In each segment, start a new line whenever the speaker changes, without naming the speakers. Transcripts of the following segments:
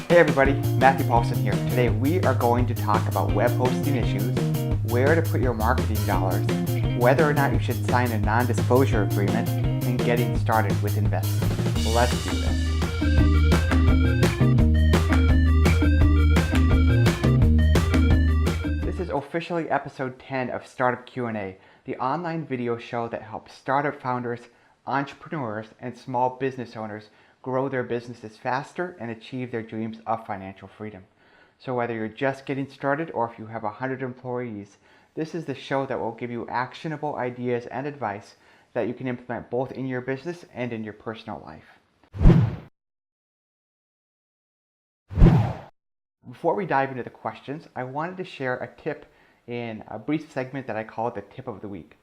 Hey everybody, Matthew Paulson here. Today we are going to talk about web hosting issues, where to put your marketing dollars, whether or not you should sign a non-disclosure agreement, and getting started with investing. Let's do this. This is officially episode 10 of Startup Q&A, the online video show that helps startup founders, entrepreneurs, and small business owners grow their businesses faster and achieve their dreams of financial freedom. So whether you're just getting started or if you have 100 employees, this is the show that will give you actionable ideas and advice that you can implement both in your business and in your personal life. Before we dive into the questions, I wanted to share a tip in a brief segment that I call the tip of the week.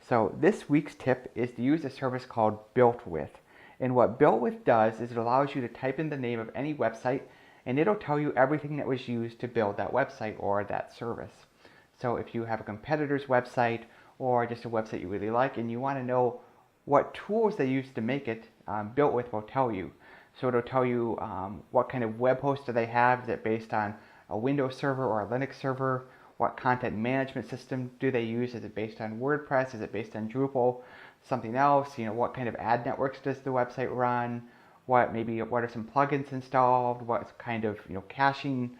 So this week's tip is to use a service called Built With. And what Built With does is it allows you to type in the name of any website and it'll tell you everything that was used to build that website or that service. So if you have a competitor's website or just a website you really like and you want to know what tools they use to make it, Built With will tell you. So it'll tell you what kind of web host do they have. Is it based on a Windows server or a Linux server? What content management system do they use? Is it based on WordPress? Is it based on Drupal? Something else? What kind of ad networks does the website run? What are some plugins installed? What kind of caching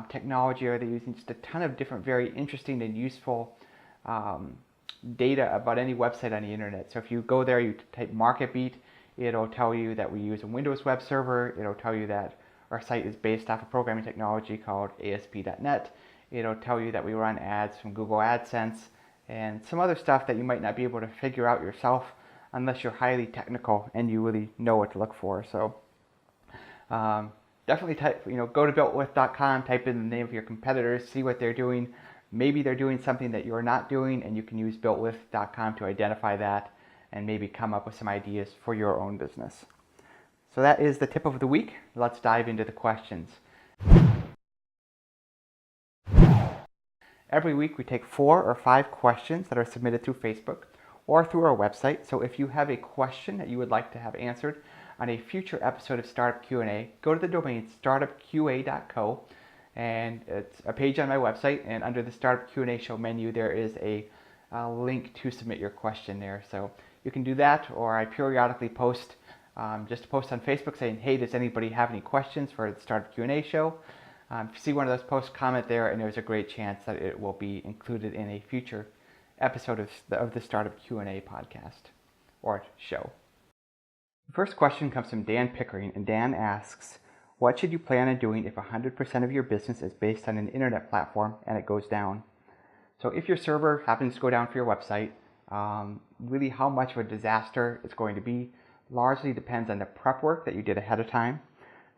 technology are they using? Just a ton of different very interesting and useful data about any website on the internet. So if you go there, you type MarketBeat, it'll tell you that we use a Windows web server. It'll tell you that our site is based off a programming technology called ASP.NET. It'll tell you that we run ads from Google AdSense and some other stuff that you might not be able to figure out yourself unless you're highly technical and you really know what to look for. So definitely go to builtwith.com, type in the name of your competitors, see what they're doing. Maybe they're doing something that you're not doing, and you can use builtwith.com to identify that and maybe come up with some ideas for your own business. So that is the tip of the week. Let's dive into the questions. Every week we take 4 or 5 questions that are submitted through Facebook or through our website. So if you have a question that you would like to have answered on a future episode of Startup Q&A, go to the domain startupqa.co, and it's a page on my website, and under the Startup Q&A show menu there is a link to submit your question there. So you can do that, or I periodically post on Facebook saying, hey, does anybody have any questions for the Startup Q&A show? If you see one of those posts, comment there, and there's a great chance that it will be included in a future episode of the Startup Q&A podcast or show. The first question comes from Dan Pickering, and Dan asks, what should you plan on doing if 100% of your business is based on an internet platform and it goes down? So if your server happens to go down for your website, really how much of a disaster it's going to be largely depends on the prep work that you did ahead of time.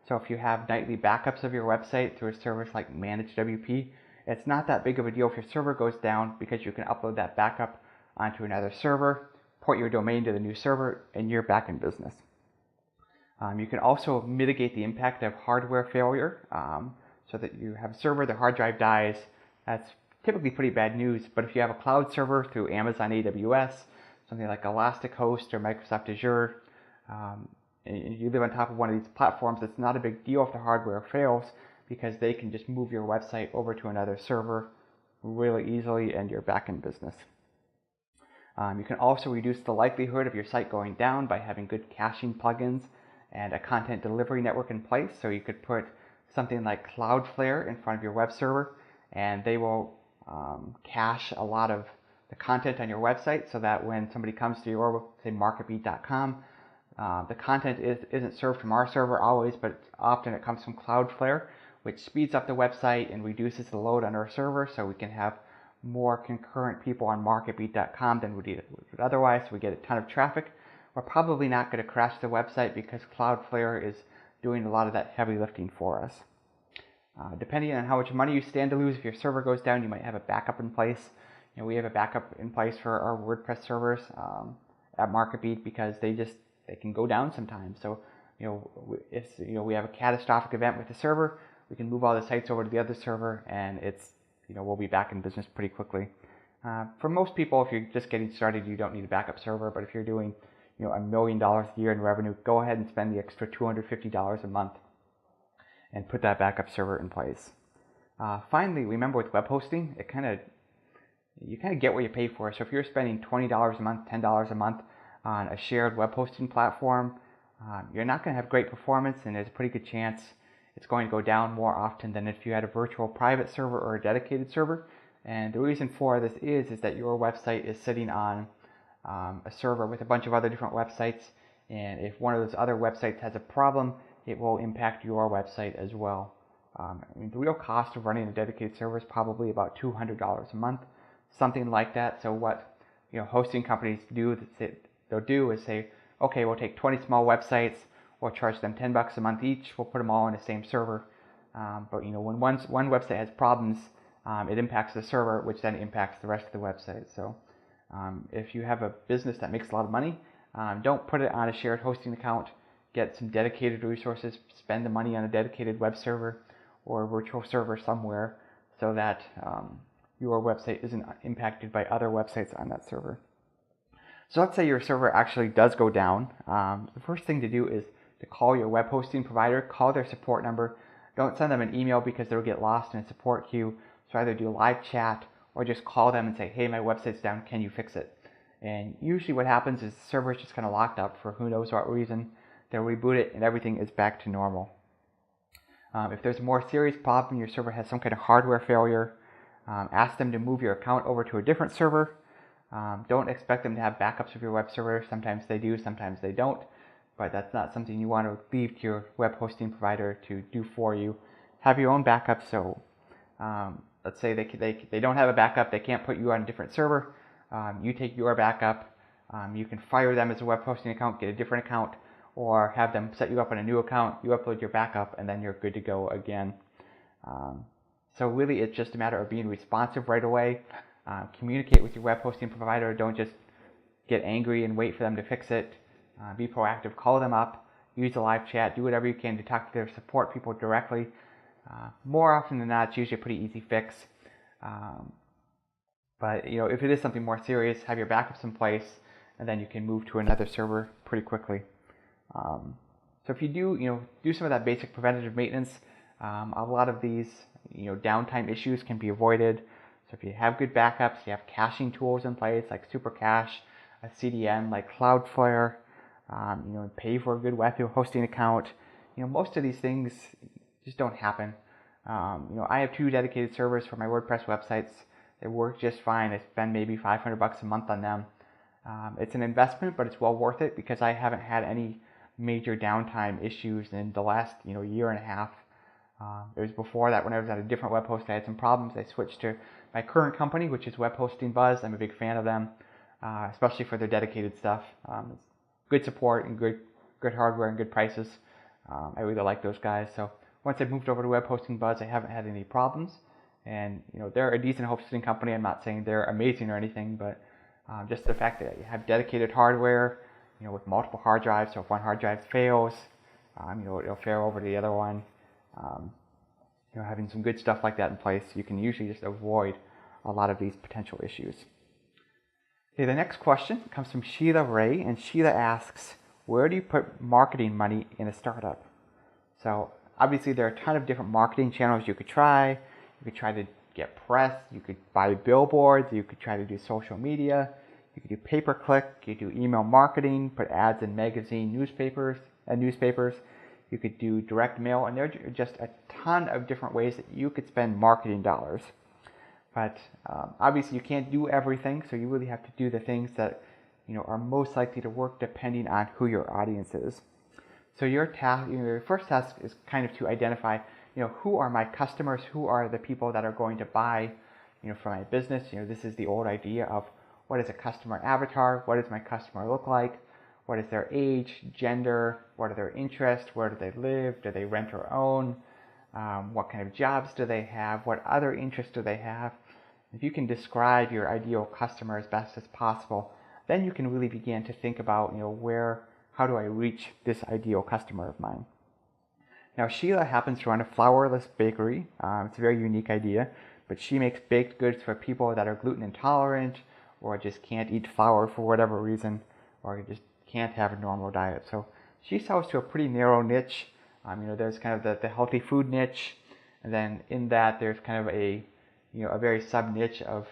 So if you have nightly backups of your website through a service like ManageWP, it's not that big of a deal if your server goes down because you can upload that backup onto another server, port your domain to the new server, and you're back in business. You can also mitigate the impact of hardware failure so that you have a server, the hard drive dies. That's typically pretty bad news, but if you have a cloud server through Amazon AWS, something like ElasticHost or Microsoft Azure, and you live on top of one of these platforms, it's not a big deal if the hardware fails because they can just move your website over to another server really easily and you're back in business. You can also reduce the likelihood of your site going down by having good caching plugins and a content delivery network in place. So you could put something like Cloudflare in front of your web server and they will cache a lot of the content on your website so that when somebody comes to your, say, marketbeat.com, the content isn't served from our server always, but often it comes from Cloudflare, which speeds up the website and reduces the load on our server so we can have more concurrent people on marketbeat.com than we would otherwise. So we get a ton of traffic. We're probably not going to crash the website because Cloudflare is doing a lot of that heavy lifting for us. Depending on how much money you stand to lose, if your server goes down, you might have a backup in place. We have a backup in place for our WordPress servers at MarketBeat because they can go down sometimes. So, if we have a catastrophic event with the server, we can move all the sites over to the other server, and we'll be back in business pretty quickly. For most people, if you're just getting started, you don't need a backup server. But if you're doing, $1 million a year in revenue, go ahead and spend the extra $250 a month and put that backup server in place. Finally, remember with web hosting, you kind of get what you pay for. So if you're spending $20 a month, $10 a month on a shared web hosting platform, you're not going to have great performance, and there's a pretty good chance it's going to go down more often than if you had a virtual private server or a dedicated server. And the reason for this is that your website is sitting on a server with a bunch of other different websites, and if one of those other websites has a problem, it will impact your website as well. The real cost of running a dedicated server is probably about $200 a month, something like that. So what hosting companies do, they'll do is say, okay, we'll take 20 small websites, we'll charge them $10 a month each, we'll put them all on the same server. But when one website has problems, it impacts the server, which then impacts the rest of the website. So if you have a business that makes a lot of money, don't put it on a shared hosting account. Get some dedicated resources, spend the money on a dedicated web server or a virtual server somewhere so that your website isn't impacted by other websites on that server. So let's say your server actually does go down. The first thing to do is to call your web hosting provider, call their support number. Don't send them an email because they'll get lost in a support queue. So either do a live chat or just call them and say, hey, my website's down, can you fix it? And usually what happens is the server is just kind of locked up for who knows what reason. They'll reboot it and everything is back to normal. If there's a more serious problem, your server has some kind of hardware failure, ask them to move your account over to a different server. Don't expect them to have backups of your web server. Sometimes they do, sometimes they don't. But that's not something you want to leave to your web hosting provider to do for you. Have your own backup. So let's say they don't have a backup, they can't put you on a different server. You take your backup. You can fire them as a web hosting account, get a different account, or have them set you up on a new account. You upload your backup, and then you're good to go again. So really, it's just a matter of being responsive right away. Communicate with your web hosting provider. Don't just get angry and wait for them to fix it. Be proactive. Call them up. Use a live chat. Do whatever you can to talk to their support people directly. More often than not, it's usually a pretty easy fix. But if it is something more serious, have your backups in place, and then you can move to another server pretty quickly. So if you do some of that basic preventative maintenance, a lot of these downtime issues can be avoided. So if you have good backups, you have caching tools in place like SuperCache, a CDN like Cloudflare, pay for a good web hosting account. Most of these things just don't happen. I have 2 dedicated servers for my WordPress websites. They work just fine. I spend maybe $500 a month on them. It's an investment, but it's well worth it because I haven't had any major downtime issues in the last year and a half. It was before that when I was at a different web host, I had some problems. I switched to my current company, which is Web Hosting Buzz. I'm a big fan of them, especially for their dedicated stuff. It's good support and good hardware and good prices. I really like those guys. So once I moved over to Web Hosting Buzz, I haven't had any problems. And they're a decent hosting company. I'm not saying they're amazing or anything, but just the fact that you have dedicated hardware, with multiple hard drives. So if one hard drive fails, it'll fail over to the other one. Having some good stuff like that in place, you can usually just avoid a lot of these potential issues. Okay, the next question comes from Sheila Rae, and Sheila asks, where do you put marketing money in a startup? So obviously there are a ton of different marketing channels you could try. You could try to get press, you could buy billboards, you could try to do social media, you could do pay-per-click, you could do email marketing, put ads in newspapers. You could do direct mail, and there are just a ton of different ways that you could spend marketing dollars. But obviously you can't do everything, so you really have to do the things that are most likely to work depending on who your audience is. So your first task is kind of to identify, who are my customers, who are the people that are going to buy, for my business. This is the old idea of what is a customer avatar, what does my customer look like, what is their age, gender, what are their interests, where do they live, do they rent or own, what kind of jobs do they have, what other interests do they have. If you can describe your ideal customer as best as possible, then you can really begin to think about, how do I reach this ideal customer of mine. Now, Sheila happens to run a flourless bakery. It's a very unique idea, but she makes baked goods for people that are gluten intolerant or just can't eat flour for whatever reason, or just can't have a normal diet. So she sells to a pretty narrow niche. There's kind of the healthy food niche, and then in that there's kind of a very sub niche of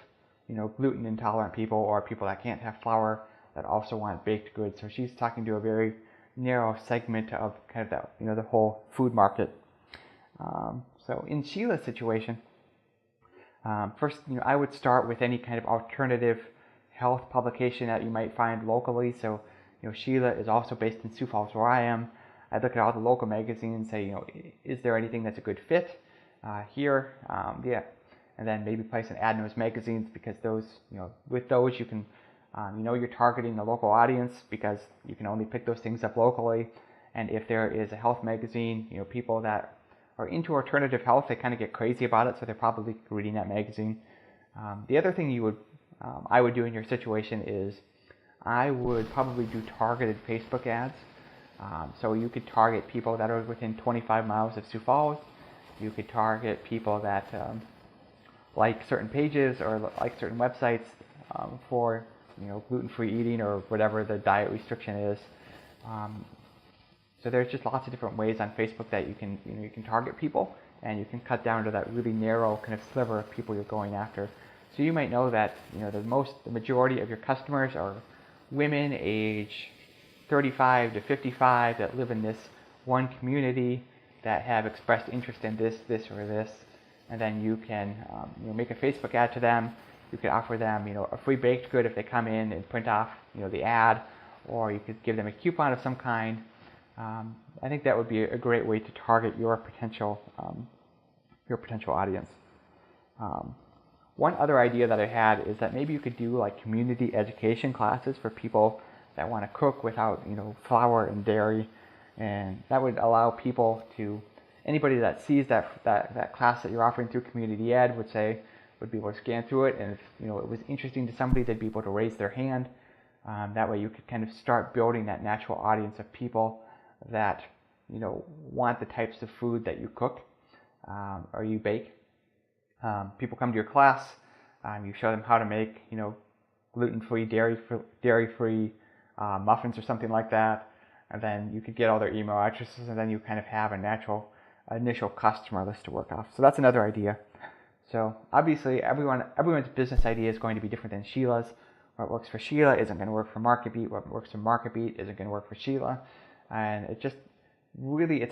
gluten intolerant people or people that can't have flour that also want baked goods. So she's talking to a very narrow segment of kind of that the whole food market. So in Sheila's situation, first I would start with any kind of alternative health publication that you might find locally. So Sheila is also based in Sioux Falls where I am. I look at all the local magazines and say, is there anything that's a good fit here? And then maybe place an ad in those magazines, because those, with those you can, you're targeting the local audience because you can only pick those things up locally. And if there is a health magazine, people that are into alternative health, they kind of get crazy about it, so they're probably reading that magazine. The other thing I would do in your situation is I would probably do targeted Facebook ads. So you could target people that are within 25 miles of Sioux Falls. You could target people that like certain pages or like certain websites for gluten-free eating or whatever the diet restriction is. So there's just lots of different ways on Facebook that you can target people, and you can cut down to that really narrow kind of sliver of people you're going after. So you might know that the majority of your customers are women age 35 to 55 that live in this one community that have expressed interest in this or this, and then you can make a Facebook ad to them. You could offer them a free baked good if they come in and print off the ad, or you could give them a coupon of some kind. I think that would be a great way to target your potential audience. One other idea that I had is that maybe you could do like community education classes for people that want to cook without flour and dairy, and that would allow people anybody that sees that class that you're offering through community ed would be able to scan through it, and if it was interesting to somebody, they'd be able to raise their hand. That way you could kind of start building that natural audience of people that want the types of food that you cook or you bake. People come to your class, you show them how to make gluten-free, dairy-free muffins or something like that, and then you could get all their email addresses, and then you kind of have a natural initial customer list to work off. So that's another idea. So obviously everyone's business idea is going to be different than Sheila's. What works for Sheila isn't going to work for MarketBeat. What works for MarketBeat isn't going to work for Sheila. And it's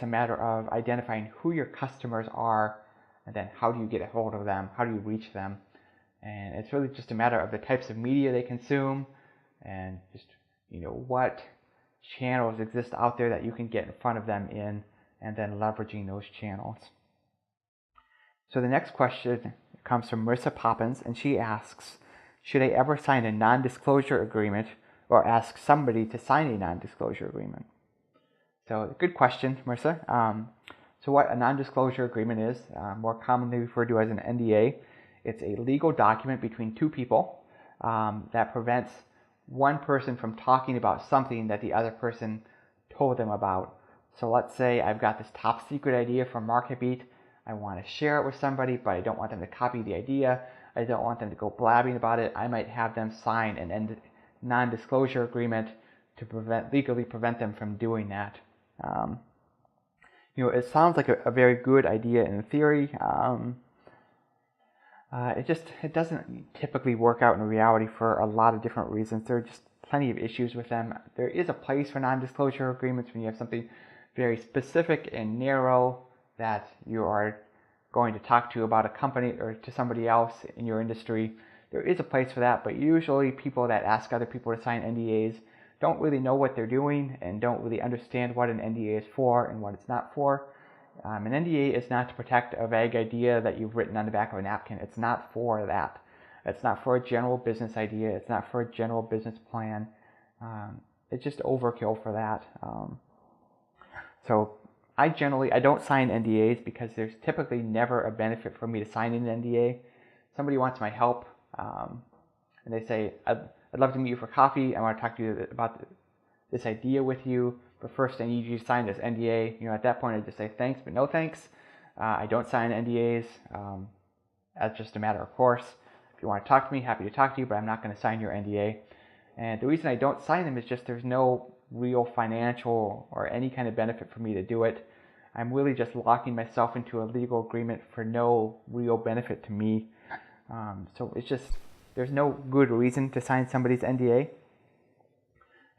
a matter of identifying who your customers are, and then how do you get a hold of them? How do you reach them? And it's really just a matter of the types of media they consume, and just what channels exist out there that you can get in front of them in, and then leveraging those channels. So the next question comes from Marissa Poppens, and she asks, should I ever sign a non-disclosure agreement or ask somebody to sign a non-disclosure agreement? So good question, Marissa. So what a non-disclosure agreement is, more commonly referred to as an NDA, it's a legal document between two people that prevents one person from talking about something that the other person told them about. So let's say I've got this top secret idea from MarketBeat. I want to share it with somebody, but I don't want them to copy the idea. I don't want them to go blabbing about it. I might have them sign a non-disclosure agreement to legally prevent them from doing that. It sounds like a very good idea in theory. It doesn't typically work out in reality for a lot of different reasons. There are just plenty of issues with them. There is a place for non-disclosure agreements when you have something very specific and narrow that you are going to talk to about a company or to somebody else in your industry. There is a place for that, but usually people that ask other people to sign NDAs don't really know what they're doing and don't really understand what an NDA is for and what it's not for. An NDA is not to protect a vague idea that you've written on the back of a napkin. It's not for that. It's not for a general business idea. It's not for a general business plan. It's just overkill for that. So I don't sign NDAs because there's typically never a benefit for me to sign an NDA. Somebody wants my help, and they say, I'd love to meet you for coffee. I want to talk to you about this idea with you, but first I need you to sign this NDA. At that point I just say thanks, but no thanks. I don't sign NDAs. That's just a matter of course. If you want to talk to me, happy to talk to you, but I'm not going to sign your NDA. And the reason I don't sign them is just there's no real financial or any kind of benefit for me to do it. I'm really just locking myself into a legal agreement for no real benefit to me. So it's just, there's no good reason to sign somebody's NDA.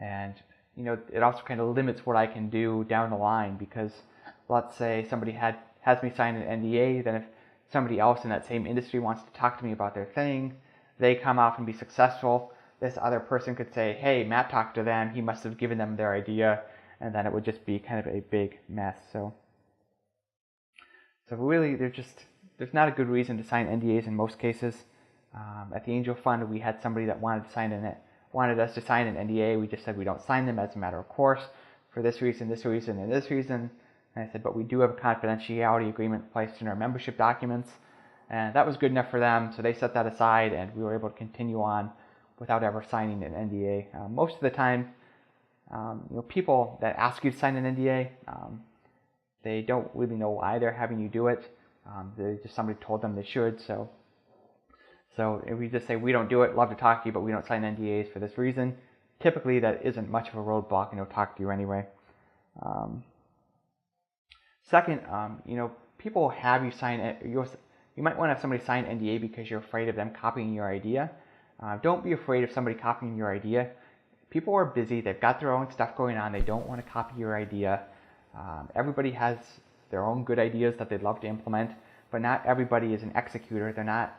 And, it also kind of limits what I can do down the line, because let's say somebody has me sign an NDA, then if somebody else in that same industry wants to talk to me about their thing, they come off and be successful, this other person could say, hey, Matt talked to them, he must have given them their idea, and then it would just be kind of a big mess. So really, there's not a good reason to sign NDAs in most cases. At the Angel Fund, we had somebody that wanted us to sign an NDA. We just said we don't sign them as a matter of course for this reason, this reason, and this reason. And I said, but we do have a confidentiality agreement placed in our membership documents. And that was good enough for them, so they set that aside, and we were able to continue on without ever signing an NDA. Most of the time, people that ask you to sign an NDA, they don't really know why they're having you do it. Somebody told them they should. So if we just say we don't do it, love to talk to you, but we don't sign NDAs for this reason, typically that isn't much of a roadblock, and they'll talk to you anyway. Second, people have you sign it. You might want to have somebody sign NDA because you're afraid of them copying your idea. Don't be afraid of somebody copying your idea. People are busy. They've got their own stuff going on. They don't want to copy your idea. Everybody has their own good ideas that they'd love to implement, but not everybody is an executor.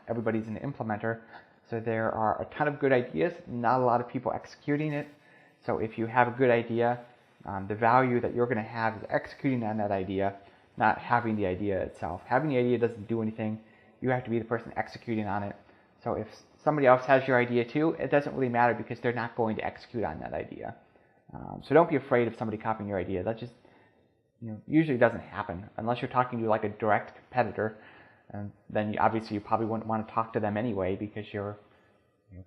Everybody's an implementer. So there are a ton of good ideas, not a lot of people executing it. So if you have a good idea, the value that you're going to have is executing on that idea, not having the idea itself. Having the idea doesn't do anything. You have to be the person executing on it. So if somebody else has your idea too, it doesn't really matter because they're not going to execute on that idea. So don't be afraid of somebody copying your idea. That just usually doesn't happen unless you're talking to like a direct competitor, and then obviously you probably wouldn't want to talk to them anyway because you're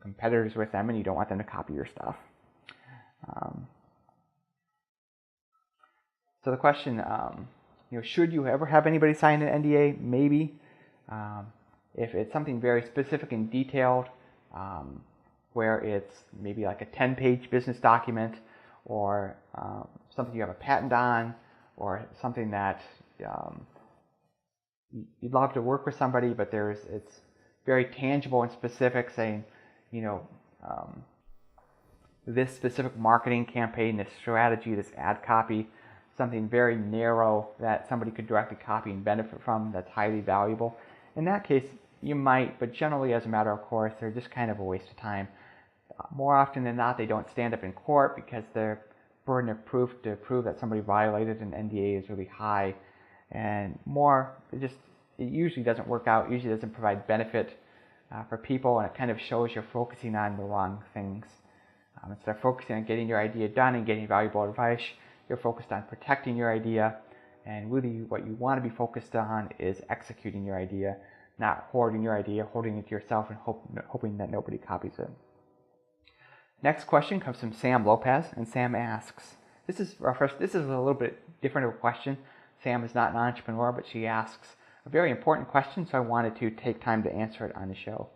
competitors with them and you don't want them to copy your stuff. So the question, should you ever have anybody sign an NDA? Maybe. If it's something very specific and detailed, where it's maybe like a 10-page business document, or something you have a patent on, or something that you'd love to work with somebody, but it's very tangible and specific, saying, this specific marketing campaign, this strategy, this ad copy, something very narrow that somebody could directly copy and benefit from, that's highly valuable. In that case, you might, but generally as a matter of course, they're just kind of a waste of time. More often than not, they don't stand up in court because their burden of proof to prove that somebody violated an NDA is really high. And it usually doesn't work out, usually doesn't provide benefit for people, and it kind of shows you're focusing on the wrong things. Instead of focusing on getting your idea done and getting valuable advice, you're focused on protecting your idea, and really what you want to be focused on is executing your idea, not hoarding your idea, holding it to yourself and hoping that nobody copies it. Next question comes from Sam Lopez, and Sam asks, this is a little bit different of a question. Sam is not an entrepreneur, but she asks a very important question, so I wanted to take time to answer it on the show.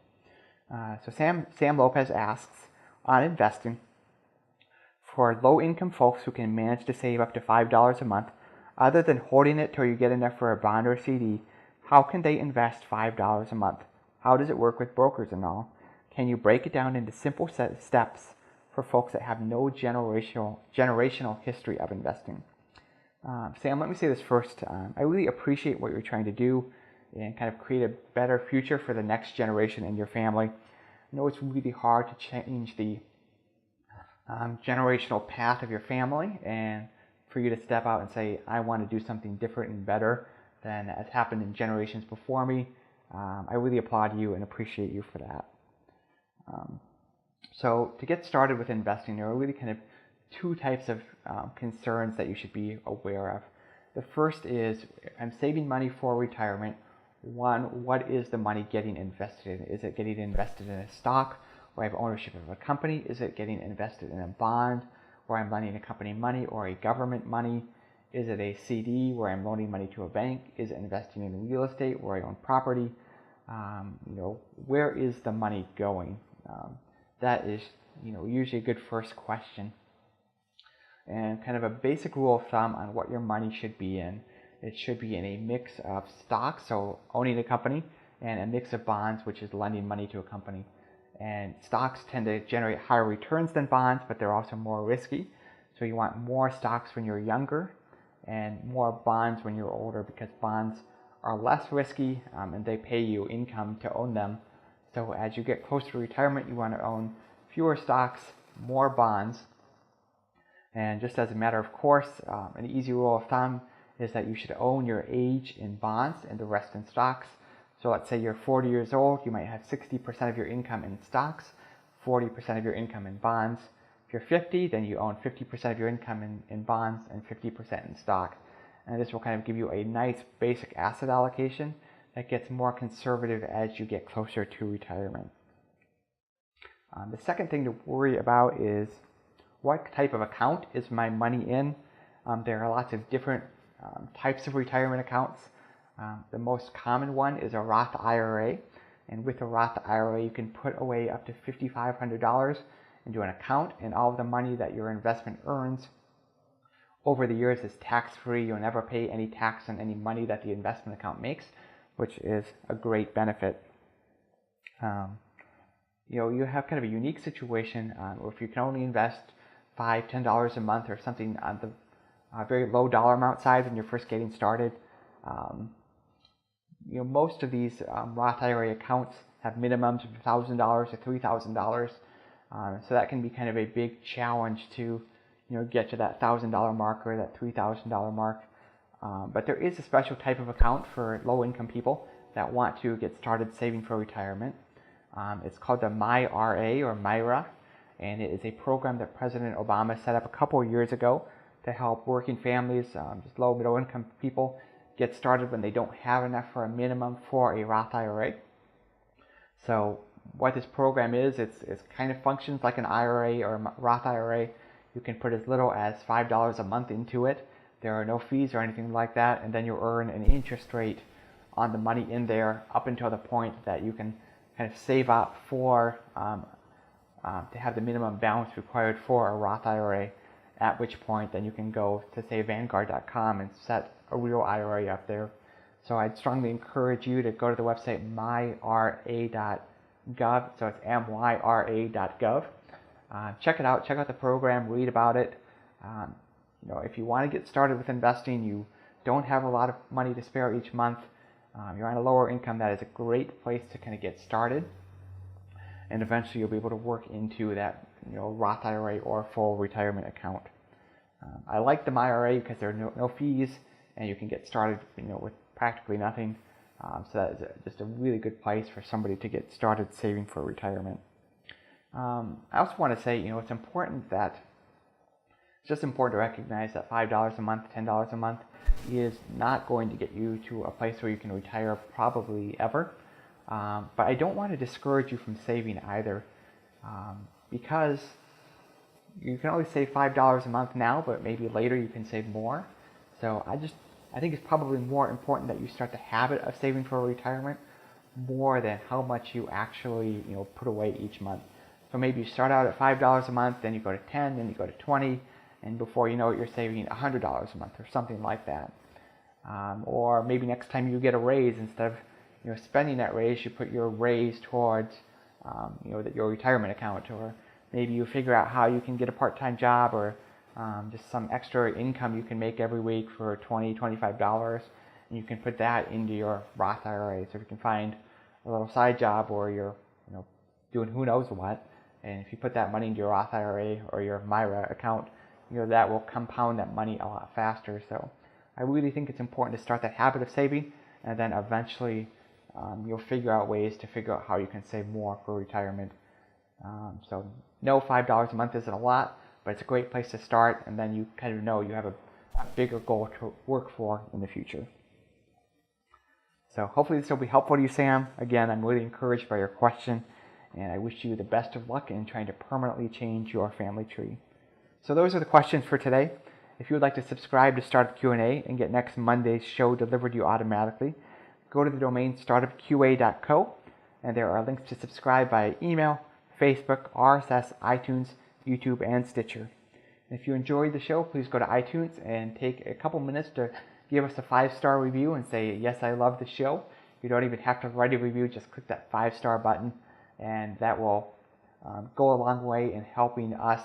So Sam Lopez asks, on investing, for low-income folks who can manage to save up to $5 a month, other than holding it till you get enough for a bond or a CD, how can they invest $5 a month? How does it work with brokers and all? Can you break it down into simple steps for folks that have no generational history of investing? Sam, let me say this first. I really appreciate what you're trying to do and kind of create a better future for the next generation in your family. I know it's really hard to change the generational path of your family, and for you to step out and say, I want to do something different and better than has happened in generations before me. I really applaud you and appreciate you for that. So to get started with investing, there are really kind of two types of concerns that you should be aware of. The first is, if I'm saving money for retirement, one, what is the money getting invested in? Is it getting invested in a stock where I have ownership of a company? Is it getting invested in a bond where I'm lending a company money or a government money? Is it a CD where I'm loaning money to a bank? Is it investing in real estate where I own property? Where is the money going? That is, usually a good first question. And kind of a basic rule of thumb on what your money should be in it should be in a mix of stocks, so owning a company, and a mix of bonds, which is lending money to a company. And stocks tend to generate higher returns than bonds, but they're also more risky. So you want more stocks when you're younger and more bonds when you're older, because bonds are less risky and they pay you income to own them. So as you get closer to retirement, you want to own fewer stocks, more bonds. And just as a matter of course, an easy rule of thumb is that you should own your age in bonds and the rest in stocks. So let's say you're 40 years old, you might have 60% of your income in stocks, 40% of your income in bonds. If you're 50, then you own 50% of your income in bonds and 50% in stock. And this will kind of give you a nice basic asset allocation that gets more conservative as you get closer to retirement. The second thing to worry about is what type of account is my money in? There are lots of different types of retirement accounts. The most common one is a Roth IRA, and with a Roth IRA you can put away up to $5,500 into an account, and all of the money that your investment earns over the years is tax-free. You'll never pay any tax on any money that the investment account makes, which is a great benefit. You have kind of a unique situation where if you can only invest $5, $10 a month or something on the very low dollar amount side when you're first getting started. Most of these Roth IRA accounts have minimums of $1,000 to $3,000, so that can be kind of a big challenge to get to that $1,000 mark or that $3,000 mark. But there is a special type of account for low-income people that want to get started saving for retirement. It's called the MyRA or MyRA, and it is a program that President Obama set up a couple of years ago to help working families, just low middle income people, get started when they don't have enough for a minimum for a Roth IRA. So what this program is, it's kind of functions like an IRA or a Roth IRA. You can put as little as $5 a month into it. There are no fees or anything like that, and then you earn an interest rate on the money in there up until the point that you can kind of save up for to have the minimum balance required for a Roth IRA, at which point then you can go to say Vanguard.com and set a real IRA up there. So I'd strongly encourage you to go to the website myra.gov, so it's myra.gov. Check it out, check out the program, read about it. If you want to get started with investing, you don't have a lot of money to spare each month, you're on a lower income, that is a great place to kind of get started. And eventually you'll be able to work into that Roth IRA or full retirement account. I like the MyRA because there are no fees, and you can get started with practically nothing. So that is just a really good place for somebody to get started saving for retirement. I also want to say, it's important to recognize that $5 a month, $10 a month is not going to get you to a place where you can retire probably ever. But I don't want to discourage you from saving either, because you can only save $5 a month now, but maybe later you can save more. So I think it's probably more important that you start the habit of saving for retirement more than how much you actually put away each month. So maybe you start out at $5 a month, then you go to 10, then you go to 20, and before you know it, you're saving $100 a month or something like that. Or maybe next time you get a raise, instead of spending that raise, you put your raise towards your retirement account, or maybe you figure out how you can get a part-time job or just some extra income you can make every week for $20, $25, and you can put that into your Roth IRA. So if you can find a little side job, or you're doing who knows what, and if you put that money into your Roth IRA or your MyRA account, that will compound that money a lot faster. So I really think it's important to start that habit of saving, and then eventually you'll figure out ways to figure out how you can save more for retirement. So no, $5 a month isn't a lot, but it's a great place to start, and then you kind of know you have a bigger goal to work for in the future. So hopefully this will be helpful to you, Sam. Again, I'm really encouraged by your question, and I wish you the best of luck in trying to permanently change your family tree. So those are the questions for today. If you would like to subscribe to Startup Q&A and get next Monday's show delivered to you automatically, go to the domain startupqa.co, and there are links to subscribe via email, Facebook, RSS, iTunes, YouTube, and Stitcher. And if you enjoyed the show, please go to iTunes and take a couple minutes to give us a 5-star review and say, yes, I love the show. You don't even have to write a review, just click that 5-star button, and that will go a long way in helping us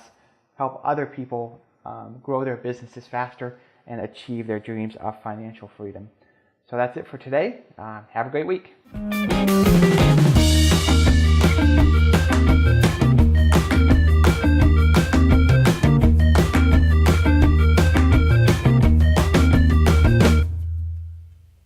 help other people grow their businesses faster and achieve their dreams of financial freedom. So that's it for today. Have a great week.